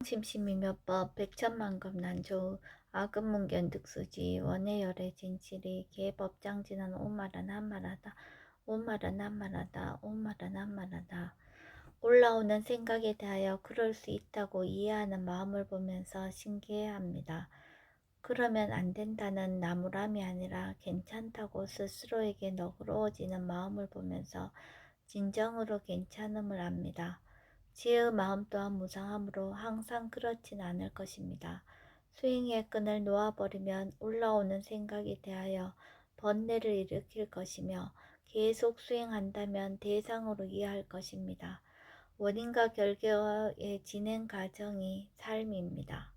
심심이며법 백천만급 난조 아급문견 득수지 원해열의 진칠이 개법장진한 오말한 한말하다 오말한 한말하다 오말한 한말하다. 올라오는 생각에 대하여 그럴 수 있다고 이해하는 마음을 보면서 신기해합니다. 그러면 안 된다는 나무람이 아니라 괜찮다고 스스로에게 너그러워지는 마음을 보면서 진정으로 괜찮음을 압니다. 지혜의 마음 또한 무상하므로 항상 그렇진 않을 것입니다. 수행의 끈을 놓아버리면 올라오는 생각에 대하여 번뇌를 일으킬 것이며 계속 수행한다면 대상으로 이해할 것입니다. 원인과 결과의 진행 과정이 삶입니다.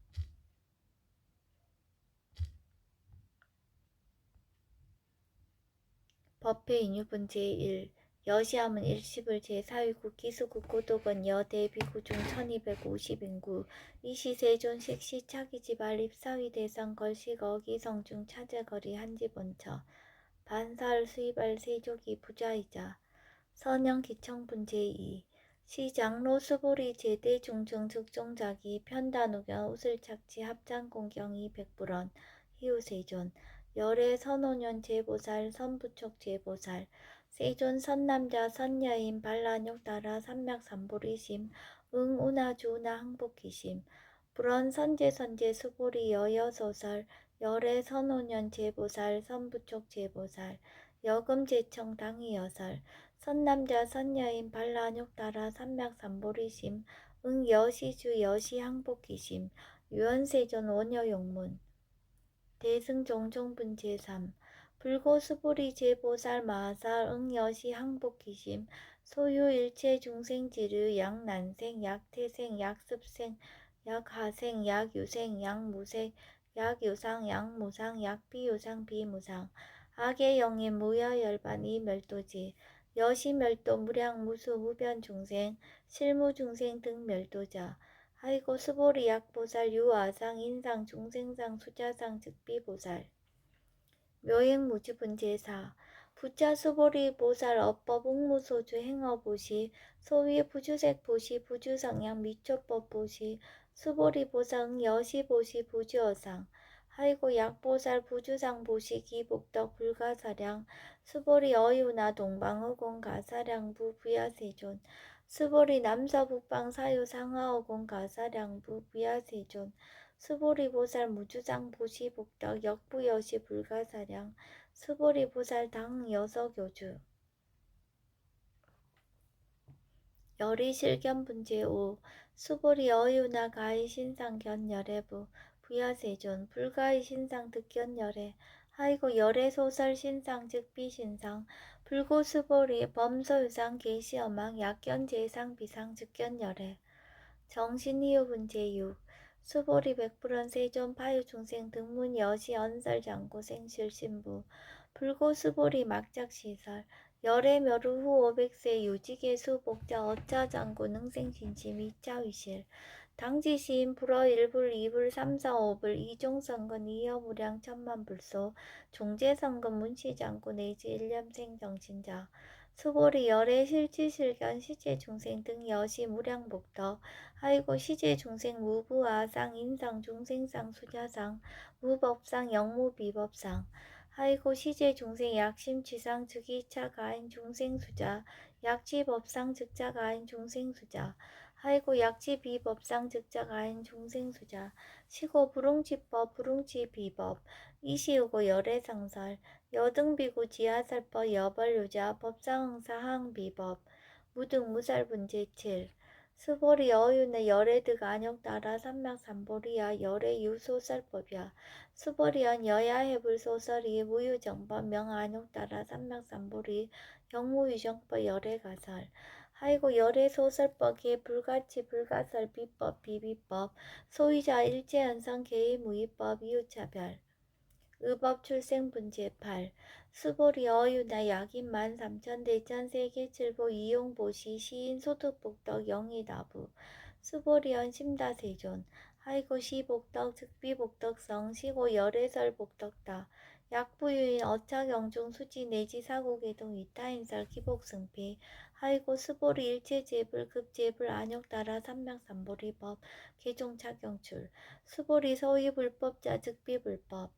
법회 인유분 제1 여시함은 일십을 제4위국 기수국 고독은 여대비구 중 1250인구 이시세존 식시 차기지발 입사위 대상 걸식 어기성 중 차제거리 한지본처 반사할 수입할 세족이 부자이자 선영 기청분 제2 시장로 수보리 제대 중증 즉종자기 편단우견 우슬착지 합장공경이 백불원 희우세존 열애 선오년 제보살 선부촉 제보살 세존 선남자 선여인 반란욕 따라 삼맥삼보리심 응운하주나 항복기심 불원 선제선제 수보리 여여소설 열애 선오년 제보살 선부촉 제보살 여금제청 당이여설 선남자 선여인 반란욕 따라 삼맥삼보리심 응여시주 여시항복기심 유언세존 원여용문 대승종종분 제3 불고수보리 제보살 마하살 응여시 항복기심 소유일체 중생지류 약난생 약태생 약습생 약하생 약유생 약무생 약유상 약무상 약비유상 비무상 악의 영인 무야열반 이멸도지 여시멸도 무량무수 무변중생 실무중생 등 멸도자 아이고 수보리 약보살 유아상 인상 중생상 수자상 즉비보살 묘행무주분 제4 부자 수보리 보살 업법 웅무소주 행어보시 소위 부주색 보시 부주성향 미초법 보시 수보리 보상 여시보시 부주어상 아이고 약보살 부주상 보시 기복덕 불가사량 수보리 어유나 동방어공 가사량부 부야세존 수보리 남서북방 사유 상하어공 가사량부 부야세존 수보리 보살 무주장 보시 복덕 역부여시 불가사량 수보리 보살 당 여서교주 열이 실견분제 5 수보리 어유나 가히 신상 견열애부 부야세존 불가히 신상 득견열애 하이고 열애 소설 신상 즉비 신상 불고 수보리 범서유상 계시어망 약견제상 비상 즉견열애 정신이유분제 6 수보리 백불원 세존 파유중생 등문 여시 언설 장고 생실신부 불고 수보리 막작시설 열애 멸후 후 500세 유지계 수복자 어차장구 능생신심 2차위실 당지시인 불어 1불 2불 3, 4, 5불 이종선건 이여무량 천만불소 종제선건 문시장구 내지 일념생정신자 수보리 열애 실지실견 시제중생 등 여시 무량복덕 아이고 시제중생 무부아상 인상 중생상 수자상 무법상 영무비법상 아이고 시제중생 약심취상 즉이차 가인 중생수자 약지법상 즉자 가인 중생수자 아이고 약지비법상 즉자 가인 중생수자 시고 불응지법 불응지비법 이시우고 열애상설 여등비구 지하살법 여벌유자 법상응사항비법 무등무살분제 7 수보리 어유네 열애득 안역 따라 삼맥삼보리야 열애유소설법이야 수보리언 여야해불소설이 무유정법 명안역 따라 삼맥삼보리 영무유정법 열애가설 아이고 열애소설법이 불가치 불가설 비법 비비법 소유자 일제현상 개의무위법 이유차별 의법 출생분제 8 수보리 어유나 약인 13,000 대천 세계칠보 이용보시 시인 소득복덕 영희다부 수보리언 심다세존 아이고 시복덕 즉비복덕성 시고 열애설복덕다 약부유인 어차경중 수지 내지 사고계동 위타인설 기복승피 하이고 스보리 일체제불 급제불 안욕따라 삼명삼보리법 개종 착용출 스보리 서위불법자 즉비불법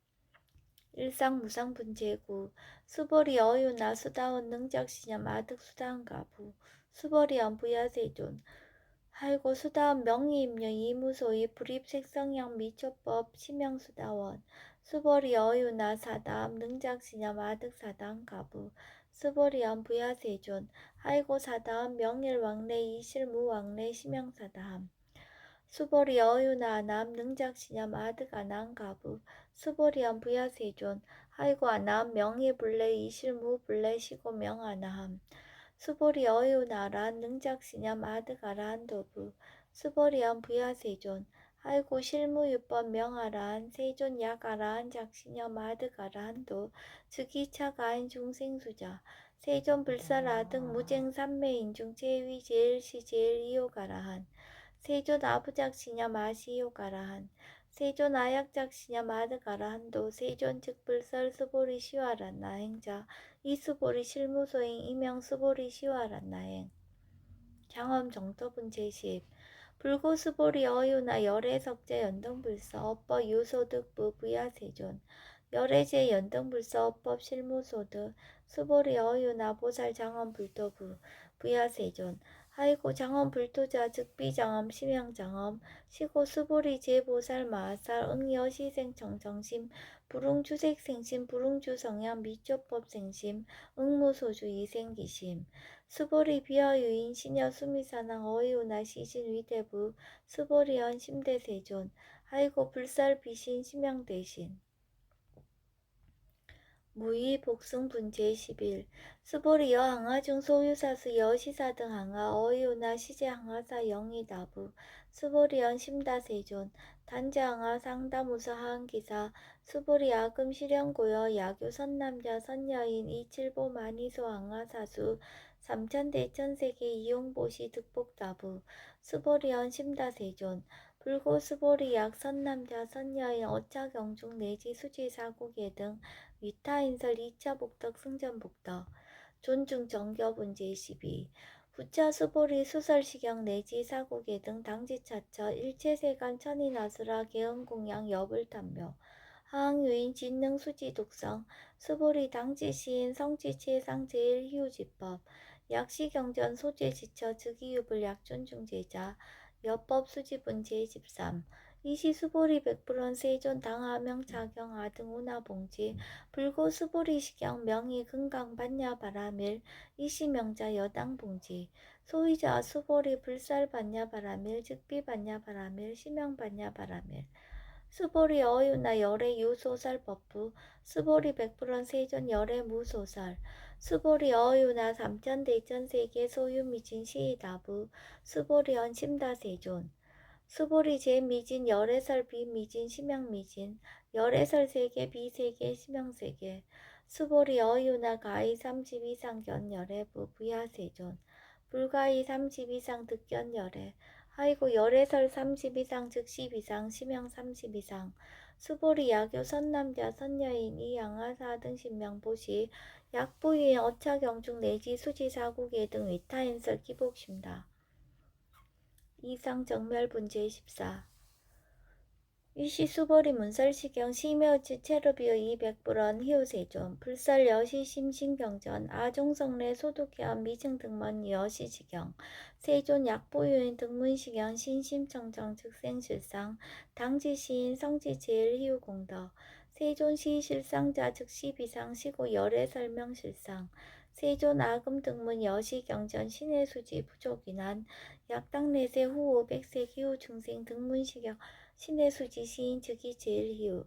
일상무상분재구 수벌이 어유나 수다원 능작시념 아득수다한가부 수벌이 안부야세존 하이고 수다원 명의임료 이무소이 불입색성형 미초법 시명수다원 수벌이 어유나 사담 능작시념 아득사다한가부 수벌이 안부야세존 하이고 사다원 명일왕래 이실무왕래 시명사다함 수보리 어유나 남 능작시념 아득아난 가부 수보리안 부야세존 하이고 아남 명의불래 이실무불래 시고명아나함 수보리 어유나란 능작시념 아득아란 도부 수보리안 부야세존 하이고 실무유법 명아란 세존 약아란 작시념 아득아란도 즉이차가인 중생수자 세존 불사라득 무쟁삼매인 중 제위 제일시 제일이요가라한 세존 아부작시냐 마시요가라한 세존 아약작시냐 마드가라한도 세존 즉불설 수보리 시와란 나행자 이수보리 실무소행 이명 수보리 시와란 나행 경험 정토분 제10 불고수보리 어유나 열애석제 연등불서 업법 유소득부 부야세존 열애제 연등불서 업법 실무소득 수보리 어유나 보살 장엄불도부 부야세존 하이고 장엄불도자 즉비장엄 심양장엄 시고 수보리 제보살 마살 응여시생청정심 불응주색생심 불응주성향 미조법생심 응무소주 이생기심 수보리 비하유인 시녀 수미사낭 어이우나 시신 위대부 수보리언 심대세존 하이고 불살 비신 심양대신 무의 복승분제 11 수보리 여항하중 소유사수 여시사 등 항하 어이우나 시제 항하사 영이다부 수보리언 심다세존 단자항하 상다무사 하한기사 수보리 아금 실현고여 야교 선남자 선여인 이칠보 만이소 항하사수 삼천대천세계 이용보시 득복다부 수보리언 심다세존 불고 수보리 약 선남자 선여인 어차경중 내지 수지사국예 등 위타인설 2차 복덕 승전복덕 존중 정겨분 제12 후차 수보리 수설시경 내지 사고계 등 당지차처 일체세간 천인아수라 개헌공양 여불탐묘 하항유인 진능 수지독성 수보리 당지시인 성지체상 제일희우지법 약시경전 소재지처 즉이유불 약존중제자 여법 수지분 제13 이시수보리 백불원 세존 당하명차경 아등 운하봉지 불고 수보리 시경 명의 금강 반야 바라밀 이시명자 여당봉지 소위자 수보리 불살 반야 바라밀 즉비 반야 바라밀 시명 반야 바라밀 수보리 어유나 열애 유소설 법부 수보리 백불원 세존 열애 무소설 수보리 어유나 삼천대천세계 소유미진 시이다부 수보리 언심다세존 수보리 제미진 열애설 비미진 심양미진 열애설 세계 비세계 심양세계 수보리 어유나 가히 30 이상 견열애부 부야세존 불가히 30 이상 득견열애 하이고 열애설 30 이상 즉 10 이상 심양 30 이상 수보리 야교 선남자 선여인 이양하사 등 신명보시 약보유인 어차경중 내지 수지사국예 등 위타인설 기복심다. 이상 정멸분 제14 이시 수보리 문설시경 시묘지 체르비어 200불원 희우세존 불설 여시 심신경전 아종성례 소독회원 미증등문 여시지경 세존 약보유인 등문시경 신심청정 즉생실상 당지시인 성지제일희우공덕 세존시 실상자 즉시 비상 시고 열애 설명실상 세존 아금 등문 여시경전 신의수지 부족인한 약당내세 후 500세 기후 중생 등문시경 신의수지 시인 즉이 제일희우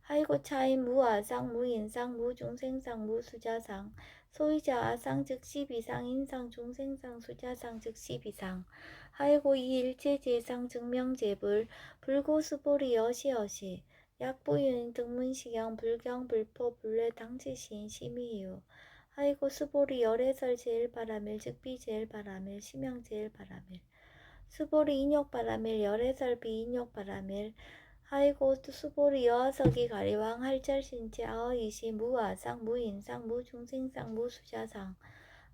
하이고 차인 무아상 무인상 무중생상 무수자상 소위자 아상 즉시 비상 인상 중생상 수자상 즉시 비상 하이고 이일체제상 증명제불 불고수보리 여시여시 약보유인 등문시경 불경 불포 불례 당지시인 심의유 하이고 수보리 열애설 제일바라밀 즉비 제일바라밀 심영 제일바라밀 수보리 인욕바라밀 열애설비 인욕바라밀 하이고 수보리 여하석이 가리왕 할절신체 아어이시 무아상 무인상 무중생상 무수자상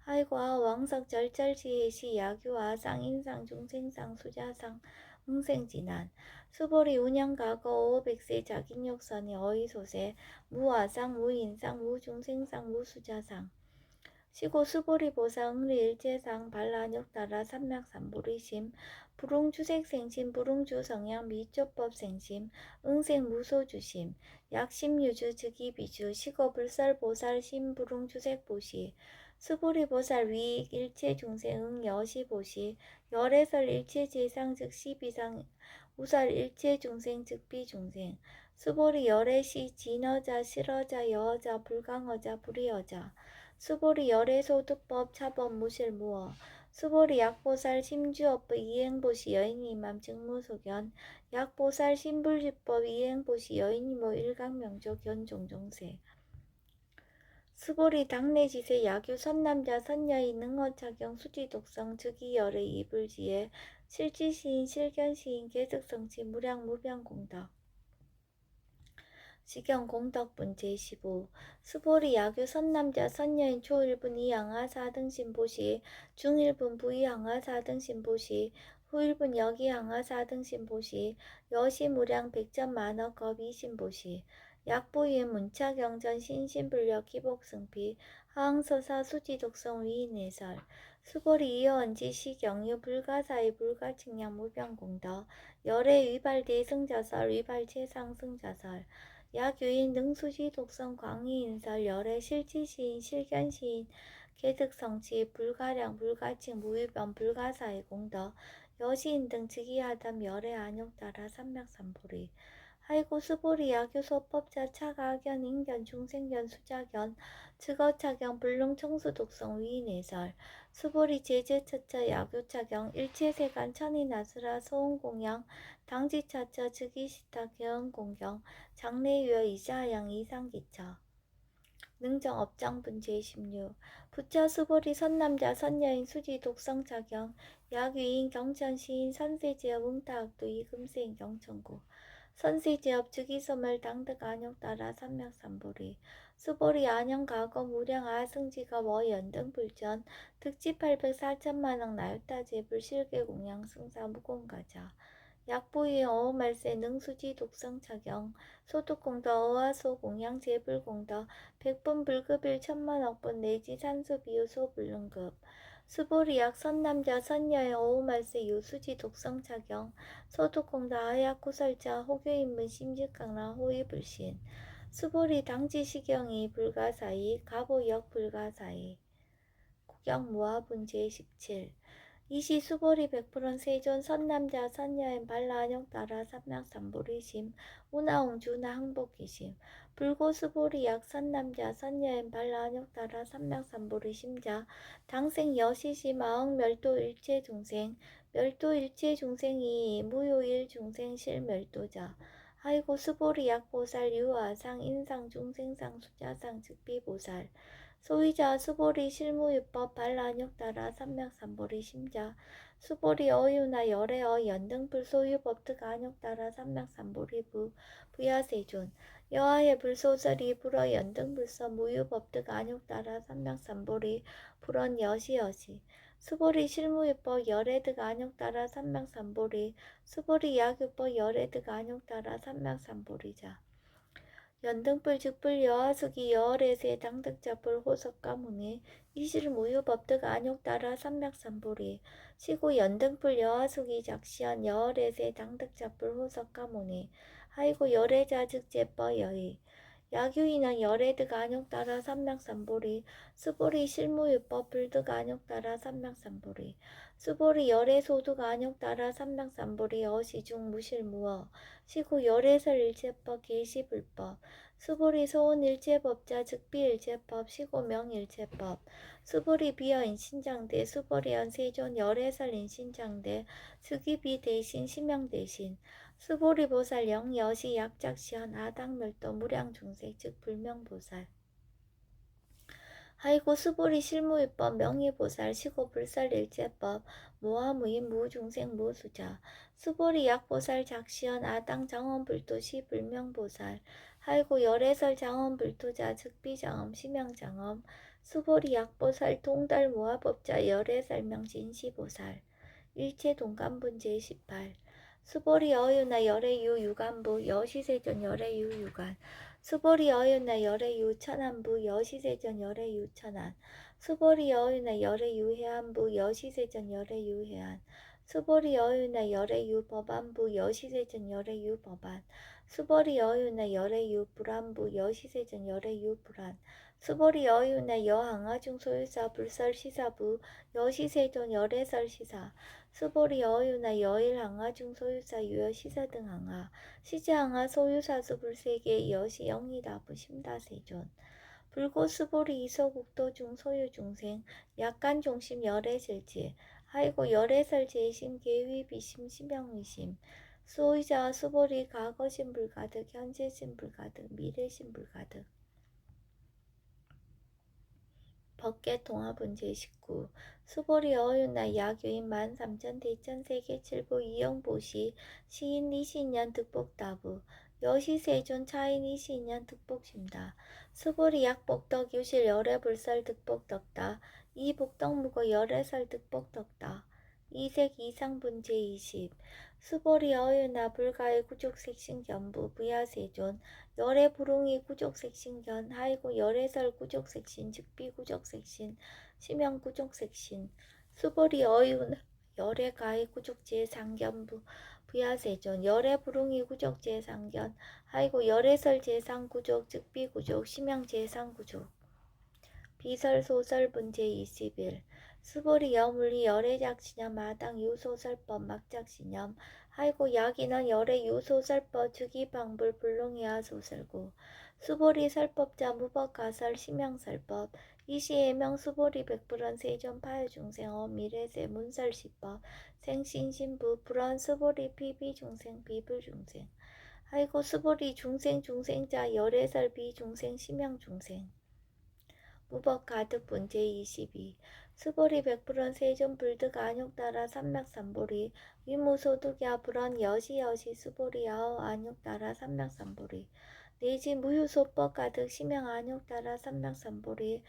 하이과 왕석 절절지혜시 야규와 쌍인상 중생상 수자상 응생진안 수보리 운영가거 오백세 자긴욕선이 어이소세 무아상 무인상 무중생상 무수자상 시고 수보리 보사 응리 일제상 반란욕따라 삼맥삼보리심 불웅주색생심 불웅주 성향 미조법 생심 응생 무소주심 약심유주 즉이비주 시고 불설보살 심불웅주색보시 수보리보살 위익 일체중생응 여시보시 열애설 일체재상 즉시 비상 우설 일체중생 즉비중생 수보리 열애시 진어자 실어자 여어자 불강어자 불이어자 수보리 열애소득법 차법 무실무어 수보리 약보살 심주업부 이행보시 여인이맘 증무소견 약보살 신불주법 이행보시 여인이모 일강명족 연종종세 수보리 당내지세 야규 선남자 선여인 능어착용 수지독성 즉이열의 이불지에 실지시인 실견시인 계득성치 무량무변공덕 시경공덕분 제15 수보리 야규 선남자 선여인 초일분 이양하 4등 신보시 중일분 부이양하 4등 신보시 후일분 여기양하 4등 신보시 여시무량 백전만억겁 이신보시 약보위의 문차경전 신신불력 기복승피 하항서사 수지독성 위인해설 수보리 이어언지 시경유 불가사의 불가측량 무병공덕 열애 위발대 승자설 위발체상 승자설 약유인 능수시 독성 광희인설 열애 실지시인 실견시인 계득성치 불가량 불가칭 무위변 불가사의 공덕 여시인 등 즉위하담 열애 안욕따라 삼맥삼보리 하이고 수보리 야규 소법자 차가견 인견 중생견 수자견 즉어차경 불능청수 독성 위인해설 수보리 제제처처 야규차경 일체세간 천인아수라 소음공양 당지차처 즉위시타 개헌공경 장래유여 이자양 이상기처 능정업장분 제16 부처 수보리 선남자 선여인 수지 독성차경 약위인 경천시인 선세제업 응타학도 이금세인 경천고 선세제업 즉위소멸 당득 안욕따라 삼맥삼보리 수보리 안영가거 무량 아승지가 워연등불전 득지 800-4천만억 나유타제불 실계공양 승사 무공가자 약보위의 어호말세 능수지 독성차경 소득공덕 어화소 공양 재불공덕 백분 불급일 천만억분 내지 산수비유 소불능급 수보리약 선남자 선녀의 어호말세 유수지 독성차경 소득공덕 아약구설자 호교인문 심직강라 호위불신 수보리 당지시경이 불가사이 가보역 불가사이 국영무화분 제17 이시 수보리 100% 세존 선남자 선여인 반라안욕따라 삼맥삼보리심 운하옹주나 항복기심 불고 수보리 약 선남자 선여인 반라안욕따라 삼맥삼보리심자 당생 여시심 아흥 멸도 일체중생 멸도 일체중생이 무효일 중생 실멸도자 하이고 수보리 약보살 유아상 인상 중생상 수자상 즉비보살 소위자 수보리 실무유법 반란욕따라 삼맥삼보리 심자 수보리 어유나 열애어 연등불 소유법득 안욕따라 삼맥삼보리 부야세존 여하의 불소설이 불어 연등불서 무유법득 안욕따라 삼맥삼보리 불언 여시여시 수보리 실무유법 열애득 안욕따라 삼맥삼보리 수보리 약유법 열애득 안욕따라 삼맥삼보리자 연등불 즉불 여하수기 여월에세 당득자불 호석가문이 이실무유법득 안욕따라 삼맥삼보리 시고 연등불 여하수기 작시한 여월에세 당득자불 호석가문이 하이고 열애자 즉제법 여의 야규인은 열애득 안욕따라 삼맥삼보리 수보리 실무유법 불득 안욕따라 삼맥삼보리 수보리 열애소득 안욕따라 삼맥삼보리 어시중 무실무어 시고 열애설 일체법 계시불법 수보리 소원 일체법자 즉비일체법 시고명 일체법 수보리 비어인 신장대 수보리연 세존 열애설 인신장대 즉위비 대신 심명 대신 수보리 보살 영여시 약작시한 아당멸도 무량중생 즉 불명보살 하이고 수보리 실무위법 명의보살 시고 불설일제법 모하무인 무중생 무수자 수보리 약보살 작시연 아당 장엄불도시 불명보살 하이고 열애설 장엄불도자 즉비장엄 심양장엄 수보리 약보살 통달 모아법자 열애설명 진시보살 일체동간분 제18 수보리 어유나 열애유 유간부 여시세전 열애유 유간 수보리 어유나 열애유 천안부 여시세전 열애유 천안 수보리 어유나 열애유 해안부 여시세전 열애유 해안 수보리 어유나 열애유 법안부 여시세전 열애유 법안 수보리 어유나 열애유 불안부 여시세전 열애유 불안 수보리 여유나 여항아중 소유사 불설시사부 여시세존 열애설시사 수보리 여유나 여일항아중 소유사 유여시사 등 항아 시제항아 소유사수 불세계 여시 영이다부 심다세존 불고 수보리 이소국도중 소유중생 약간 종심 열애실지 하이고 열애설제심 계위 비심 심영의심 소유자 수보리 과거심 불가득 현재심 불가득 미래심 불가득 법계 통합은 제19 수보리 어윤나 야교인 13,000 대천 세계 칠보 이영보시 시인 이신년 득복다부 여시세존 차인 이신년 득복심다 수보리 약복덕 유실 열애불설 득복덕다 이복덕무고 열애설 득복덕다 이색 이상분 제20 수보리 어윤나 불가의 구족색신견부 부야세존 열애불웅이 구족색신견 하이고 열애설 구족색신 즉비구족색신 심형구족색신 수보리 어윤 열애가의 구족제상견부 부야세존 열애불웅이 구족제상견 하이고 열애설 제상구족 즉비구족 심형제상구족 비설소설분 제21 수보리 여물리 열애작시념 마당 유소설법 막작시념 하이고 야기는 열애 유소설법 주기방불 불능이하 소설고 수보리 설법자 무법가설 심형설법 이시해명 수보리 백불원 세존 파유중생어 미래세 문설시법 생신신부 불원 수보리 비비중생 비불중생 하이고 수보리 중생자 열애설 비중생 심형중생 무법가득분 제22 수보리 백불원 세존 불득 안욕따라 삼맥삼보리 위무소득야 불원 여시여시 수보리 아우 안욕따라 삼맥삼보리 내지 무효소법 가득 심형 안욕따라 삼맥삼보리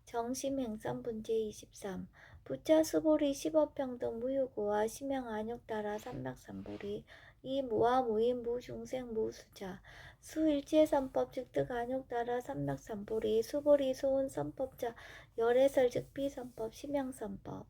정심행선분 제23 부차 수보리 십업평등 무효고와 심형 안욕따라 삼맥삼보리 이 무와 무인 무중생 무수자 수일체선법 즉득 안욕따라 삼맥삼보리 수보리 소운선법자 열애설 즉비선법 심형선법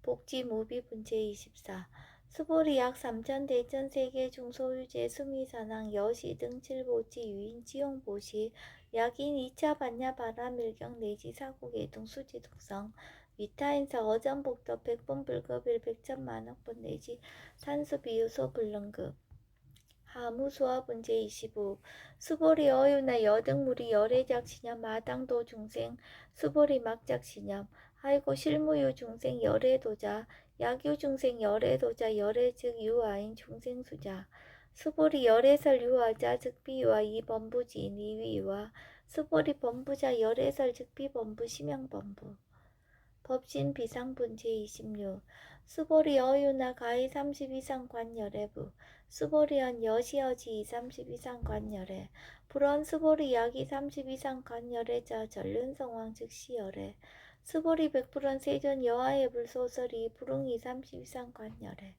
복지무비분 제24 수보리 약 3천 대천 세계 중소유재 수미산항 여시 등 칠보지 유인 지용보시 약인 2차 반야 바람일경 내지 사국의 등 수지독성 위타인사 어전복덕 백분불급일 백천만억분 내지 산수비유소 불능급 하무소화분 제25 수보리 어유나 여등무리 열애작시념 마당도 중생 수보리 막작시념 하이고 실무유 중생 열애도자 약유 중생 열애도자 열애 즉 유아인 중생수자 수보리 열애설 유아자 즉 비유아 이범부지인 이위유아 수보리 범부자 열애설 즉 비범부 심형범부 법신 비상분 제26 수보리 어유나 가히 30 이상 관열애부 수보리언 여시여지 30 이상 관열애 불원 수보리 약이 30 이상 관열애자 전륜성왕 즉시열애 수보리 백불원 세존 여하의 불소설이 불응이 30 이상 관열애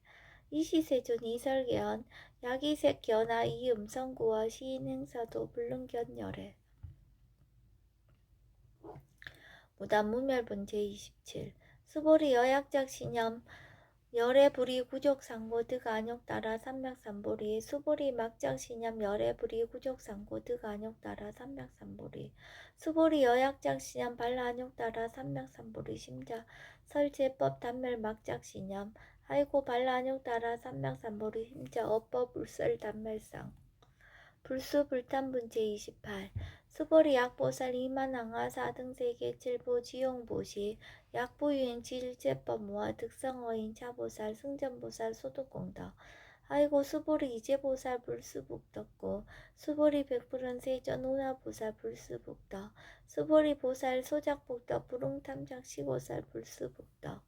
이시세존 이설계언 약이색견아 이음성구와 시인행사도 불능견열애 무단무멸분 제27 수보리 여약작 신념 열애불이 구족상고 득 안욕따라 삼맥삼보리 수보리 막작 신념 열애불이 구족상고 득 안욕따라 삼맥삼보리 수보리 여약작 신념 발안욕따라 삼맥삼보리 심자 설제법 단멸 막작 신념 하이고 발안욕따라 삼맥삼보리 심자 업법 불설 단멸상 불수불탄분 제28 수보리 약보살 이만항아 4등 세계 7보 지용보시 약보유행 지일제법 모아 득성어인 차보살 승전보살 소득공덕 아이고 수보리 이제보살 불수복덕고 수보리 백불원 세전 운하보살 불수복덕 수보리 보살 소작복덕 불웅탐작 시보살 불수복덕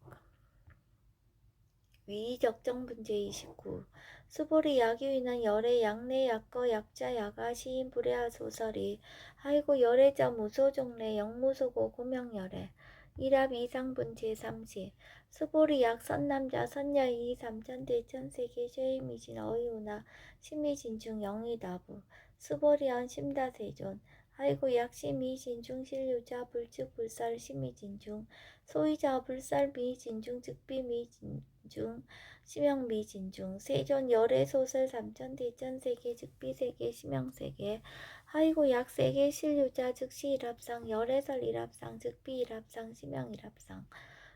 위적정분제 29. 수보리 야규이는 열애 약내 약거 약자 야가 시인 불애하 소설이 하이고 열애자 무소종래 영무소고 고명열애 일합 이상분제 30. 수보리 약 선남자 선여이 삼천대 천세계 쉐이미진 어이우나 심미진중 영의다부 수보리언 심다세존 하이고 약 심미진중 실유자 불측 불살 심미진중 소위자 불살 미진중 즉비 미진중 심형 미진중 세존 열애 소설 삼천 대천 세계 즉비 세계 심형 세계 하이고 약 세계 실유자 즉시 일합상 열애설 일합상 즉비 일합상 심형 일합상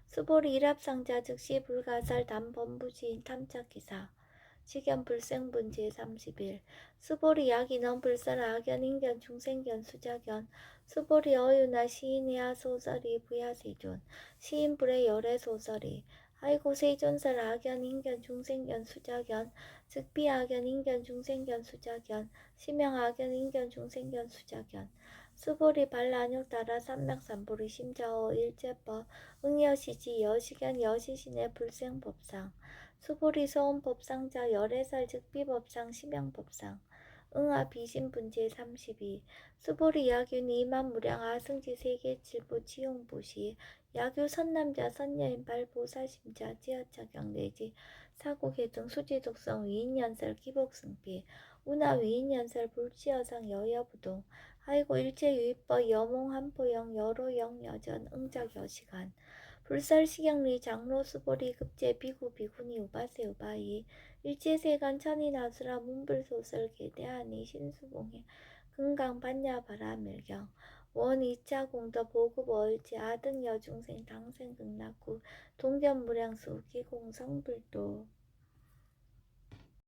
수보리 일합상자 즉시 불가설 담범부지인 탐착기사 식연 불생분제 31. 수보리 약인원 불설 악연 인견 중생견 수작견 수보리 어유나 시인이야 소설이 부야세존 시인불의 열애 소설이 아이고 세존설 악연 인견 중생견 수작견 즉비 악연 인견 중생견 수작견 심형 악연 인견 중생견 수작견 수보리 발란육 따라 삼맥삼보리 심자어 일제법 응여시지 여시견 여시신의 불생법상 수보리 소원법상자 열애설 즉비법상 심형법상 응아 비신분제 32. 수보리 야균 이만무량 아승지 세계칠부 지용보시 야규 선남자 선여인 발보사심자 지하차경 내지 사고계등 수지독성 위인연설 기복승비 운하 위인연설 불치여상 여여부동 아이고 일제유입법 여몽한포영 여로영 여전 응작 여시간 불살식양리 장로수보리 급제 비구 비구니 우바세 우바이 일제세간 천인아수라 문불소설 계대하니 신수봉해 금강 반야 바라밀경 원 2차 공더 보급 얼지 아등 여중생 당생 극락구 동견무량수 기공성불도